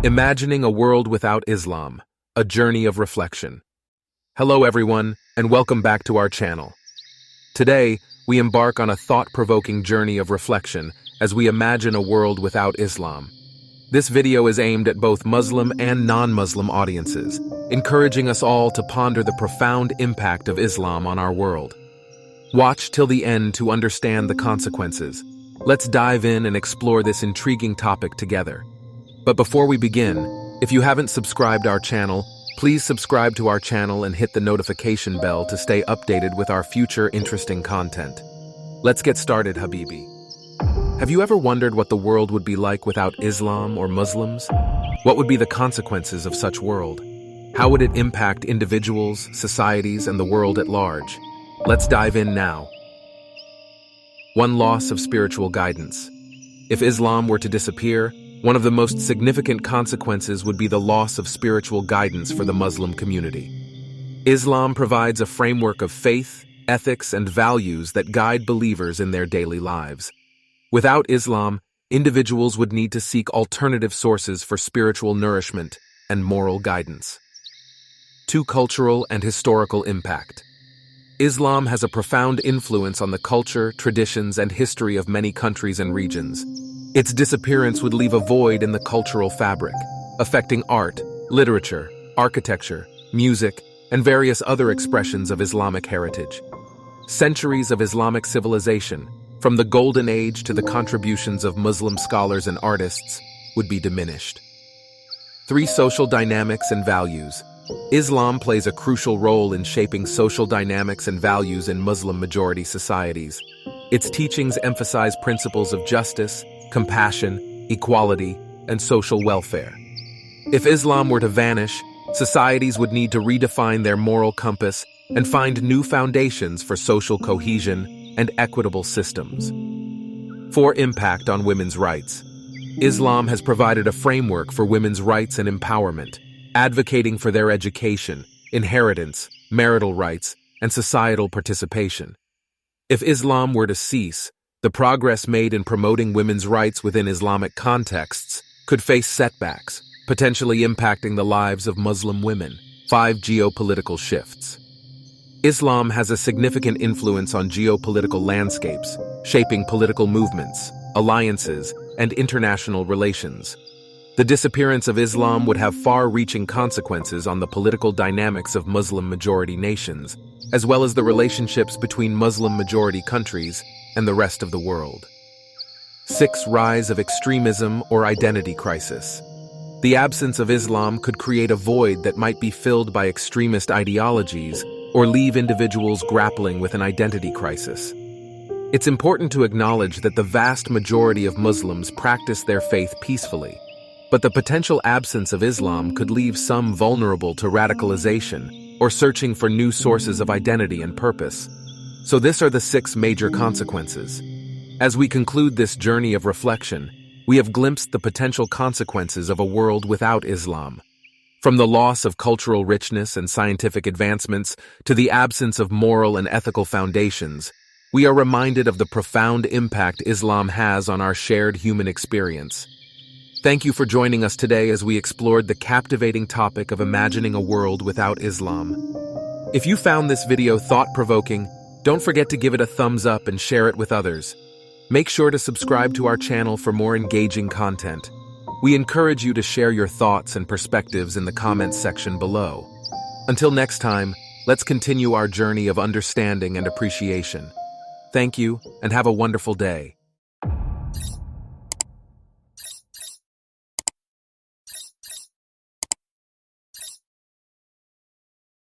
Imagining a World Without Islam, a Journey of Reflection. Hello everyone, and welcome back to our channel. Today, we embark on a thought-provoking journey of reflection as we imagine a world without Islam. This video is aimed at both Muslim and non-Muslim audiences, encouraging us all to ponder the profound impact of Islam on our world. Watch till the end to understand the consequences. Let's dive in and explore this intriguing topic together. But before we begin, if you haven't subscribed our channel, please subscribe to our channel and hit the notification bell to stay updated with our future interesting content. Let's get started, Habibi. Have you ever wondered what the world would be like without Islam or Muslims? What would be the consequences of such world? How would it impact individuals, societies, and the world at large? Let's dive in now. 1. Loss of spiritual guidance. If Islam were to disappear, one of the most significant consequences would be the loss of spiritual guidance for the Muslim community. Islam provides a framework of faith, ethics, and values that guide believers in their daily lives. Without Islam, individuals would need to seek alternative sources for spiritual nourishment and moral guidance. 2. Cultural and historical impact. Islam has a profound influence on the culture, traditions, and history of many countries and regions. Its disappearance would leave a void in the cultural fabric, affecting art, literature, architecture, music, and various other expressions of Islamic heritage. Centuries of Islamic civilization, from the Golden Age to the contributions of Muslim scholars and artists, would be diminished. 3. Social dynamics and values. Islam plays a crucial role in shaping social dynamics and values in Muslim-majority societies. Its teachings emphasize principles of justice, compassion, equality, and social welfare. If Islam were to vanish, societies would need to redefine their moral compass and find new foundations for social cohesion and equitable systems. 4. Impact on women's rights. Islam has provided a framework for women's rights and empowerment, advocating for their education, inheritance, marital rights, and societal participation. If Islam were to cease, the progress made in promoting women's rights within Islamic contexts could face setbacks, potentially impacting the lives of Muslim women. 5. Geopolitical shifts. Islam has a significant influence on geopolitical landscapes, shaping political movements, alliances, and international relations. The disappearance of Islam would have far-reaching consequences on the political dynamics of Muslim-majority nations, as well as the relationships between Muslim-majority countries and the rest of the world. 6. Rise of extremism or identity crisis. The absence of Islam could create a void that might be filled by extremist ideologies or leave individuals grappling with an identity crisis. It's important to acknowledge that the vast majority of Muslims practice their faith peacefully, but the potential absence of Islam could leave some vulnerable to radicalization or searching for new sources of identity and purpose. So these are the 6 major consequences. As we conclude this journey of reflection, we have glimpsed the potential consequences of a world without Islam. From the loss of cultural richness and scientific advancements to the absence of moral and ethical foundations, we are reminded of the profound impact Islam has on our shared human experience. Thank you for joining us today as we explored the captivating topic of imagining a world without Islam. If you found this video thought-provoking, don't forget to give it a thumbs up and share it with others. Make sure to subscribe to our channel for more engaging content. We encourage you to share your thoughts and perspectives in the comments section below. Until next time, let's continue our journey of understanding and appreciation. Thank you, and have a wonderful day.